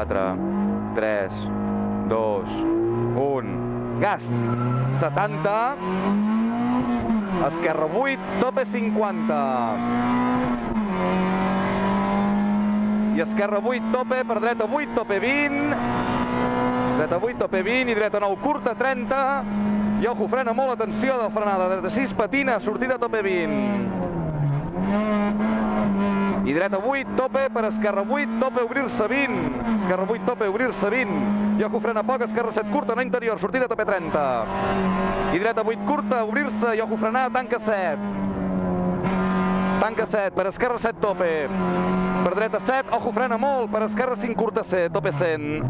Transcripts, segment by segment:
4, 3, 2, 1, gas! 70, esquerra 8, tope 50. I esquerra 8, tope, per dreta 8, tope 20. Dreta 8, tope 20 i dreta 9, curta 30. I ojo, frena molt, atenció de frenada. Dreta 6, patina, sortida tope 20. I dreta 8, tope, per esquerra 8, tope, obrir-se 20. Esquerra 8, tope, obrir-se 20. I ojo, frena poc, esquerra 7, curta, no interior, sortida tope 30. I dreta 8, curta, obrir-se, i ojo, frenar, tanca 7. Tanca 7, per esquerra 7, tope. Per dreta 7, ojo, frena molt, per esquerra 5, curta 7, tope 100.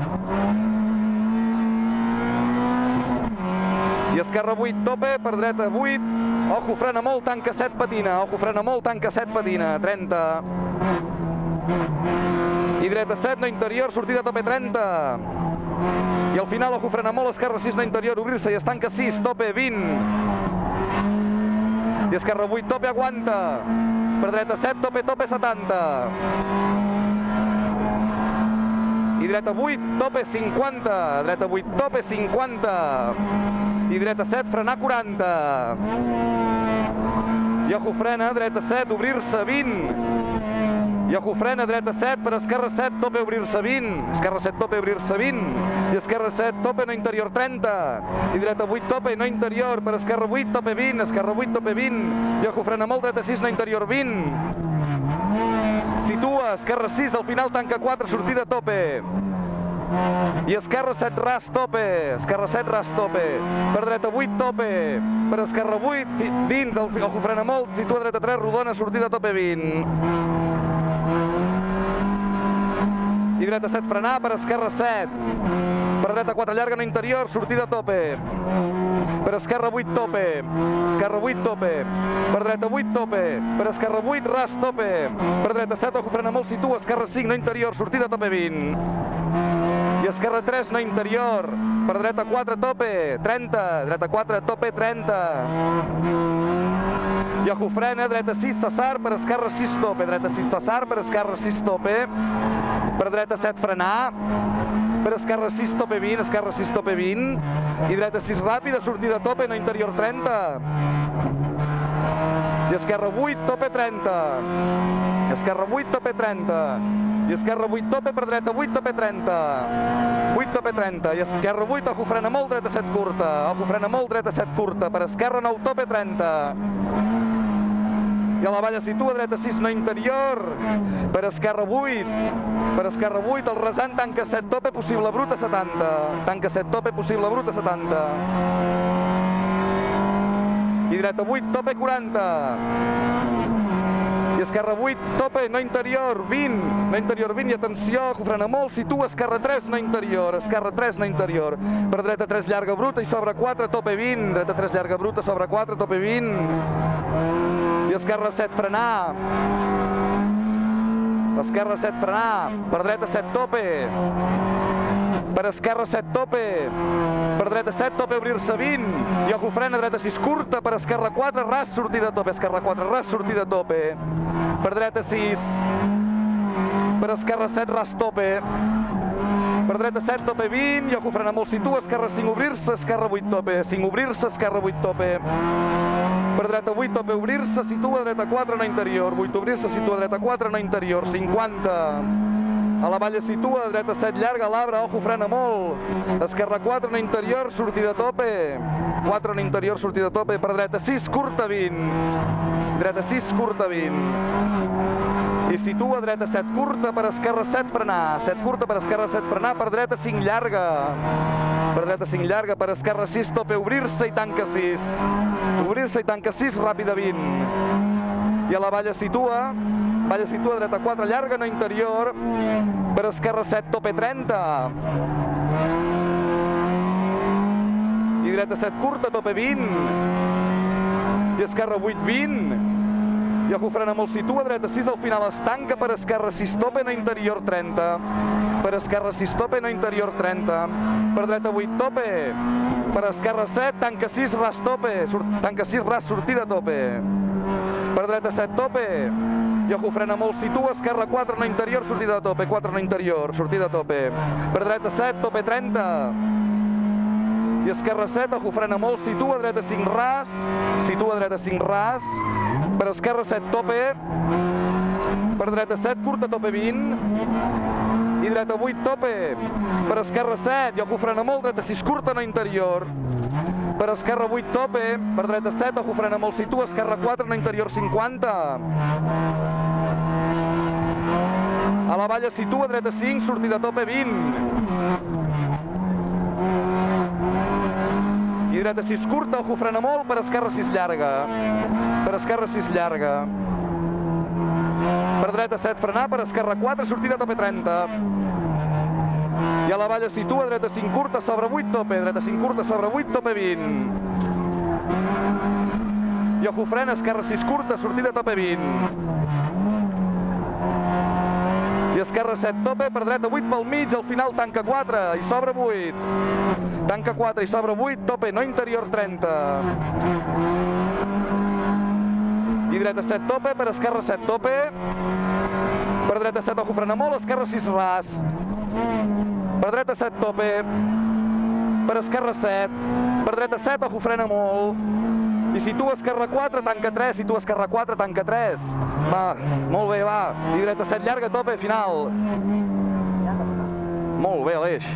I esquerra 8, tope, per dreta 8, ojo, frena molt, tanca 7, patina, ojo, frena molt, tanca 7, patina, 30. I dreta 7, no interior, sortida tope 30. I al final, ojo, frena molt, esquerra 6, no interior, obrir-se i es tanca 6, tope 20. I esquerra 8, tope, aguanta. Per dreta 7, tope, tope 70. I dreta 8, tope 50. Dreta 8, tope 50. I dreta 7, frenar 40. I ojo, frena, dreta 7, obrir-se 20. I ojo, frena, dreta 7, per esquerra 7, tope, obrir-se 20. Esquerra 7, tope, obrir-se 20. I esquerra 7, tope, no interior 30. I dreta 8, tope, no interior, per esquerra 8, tope 20. Esquerra 8, tope 20. I ojo, frena molt, dreta 6, no interior 20. Situa, esquerra 6, al final tanca 4, sortida tope. I esquerra 7, ras, tope. Esquerra 7, ras, tope. Per dreta 8, tope. Per esquerra 8, dins, ojo, frena molt, situa dreta 3, rodona, sortida tope 20. I dreta 7, frenar, per esquerra 7. Per dreta 4, llarga, no interior, sortida tope. Per esquerra 8, tope. Esquerra 8, tope. Per dreta 8, tope. Per esquerra 8, ras, tope. Per dreta 7, ojo, frena molt, situa, esquerra 5, no interior, sortida tope 20. I esquerra 3, no interior. Per dreta 4, tope, 30. Dreta 4, tope, 30. I ojo, frena, dreta 6, cessar, per esquerra 6, tope. Dreta 6, cessar, per esquerra 6, tope. Per dreta 7, frenar. Per esquerra 6, tope 20, esquerra 6, tope 20. I dreta 6, ràpida, sortida tope, no interior 30. I esquerra 8, tope 30. Esquerra 8, tope 30. I esquerra 8, tope, per dreta 8, tope 30. 8, tope 30. I esquerra 8, ojo, frena molt, dreta 7, curta. Ojo, frena molt, dreta 7, curta. Per esquerra 9, tope 30. I a la valla situa, dreta 6, no interior. Per esquerra 8. Per esquerra 8, el rasant, tanca 7, tope, possible bruta 70. Tanca 7, tope, possible bruta 70. I dreta 8, tope 40. I esquerra 8, tope, no interior, 20. No interior 20 i atenció, frena molt, situa, esquerra 3, no interior. Esquerra 3, no interior. Per dreta 3, llarga bruta i sobre 4, tope 20. Dreta 3, llarga bruta, sobre 4, tope 20. I esquerra 7, frenar. Esquerra 7, frenar. Per dreta 7, tope. Per esquerra 7, tope. Per dreta 7, tope, obrir-se 20. I ojo, frena, dreta 6, curta. Per esquerra 4, ras, sortida tope. Esquerra 4, ras, sortida tope. Per dreta 6. Per esquerra 7, ras, tope. Per dreta 7, tope 20. I ojo, frena molt, situa. Esquerra 5, obrir-se. Esquerra 8, tope. 5, obrir-se. Esquerra 8, tope. Per dreta 8, tope, obrir-se. Situa, dreta 4, no interior. 8, obrir-se. Situa, dreta 4, no interior. 50. A la valla situa, dreta 7, llarga, l'arbre, ojo, frena molt. Esquerra 4, no interior, sortida tope. 4, no interior, sortida tope. Per dreta 6, curta 20. Dreta 6, curta 20. I situa, dreta 7, curta, per esquerra 7, frenar. 7, curta, per esquerra 7, frenar. Per dreta 5, llarga. Per dreta 5, llarga. Per esquerra 6, tope, obrir-se i tanca 6. Obrir-se i tanca 6, ràpida 20. I a la valla situa, dreta 4, llarga, no interior. Per esquerra 7, tope 30. I dreta 7, curta, tope 20. I esquerra 8, 20. I ojo, frena molt, situa, dreta 6, al final es tanca. Per esquerra 6, tope, no interior 30. Per esquerra 6, tope, no interior 30. Per dreta 8, tope. Per esquerra 7, tanca 6, ras, tope. Tanca 6, ras, sortida tope. per dreta 7, tope. I ojo, frena molt, situa, esquerra 4, no interior, sortida de tope, 4 no interior, sortida de tope. Per dreta 7, tope 30. I esquerra 7, ojo, frena molt, situa, dreta 5 ras, situa, dreta 5 ras. Per esquerra 7, tope. Per dreta 7, curta, tope 20. I dreta 8, tope. Per esquerra 7, i ojo, frena molt, dreta 6, curta, no interior. Per esquerra 8, tope. Per dreta 7, ojo, frena molt, situa, esquerra 4, no interior, 50. A la valla situa, dreta 5, sortida tope 20. I dreta 6 curta, ojo, frena molt, per esquerra 6 llarga. Per esquerra 6 llarga. Per dreta 7 frenar, per esquerra 4, sortida tope 30. I a la valla situa, dreta 5 curta, sobre 8, tope. Dreta 5 curta, sobre 8, tope 20. I ojo, frena, esquerra 6 curta, sortida tope 20. I esquerra 7 tope, per dreta 8 pel mig, al final tanca 4 i s'obre 8. Tanca 4 i s'obre 8, tope, no interior 30. I dreta 7 tope, per esquerra 7 tope. Per dreta 7 ojo, frena molt, esquerra 6 ras. Per dreta 7 tope. Per esquerra 7. Per dreta 7 ojo, frena molt. I situa esquerra 4, tanca 3, situa esquerra 4, tanca 3. Va, molt bé, va. I dreta 7 llarga, tope, final. Molt bé, Aleix.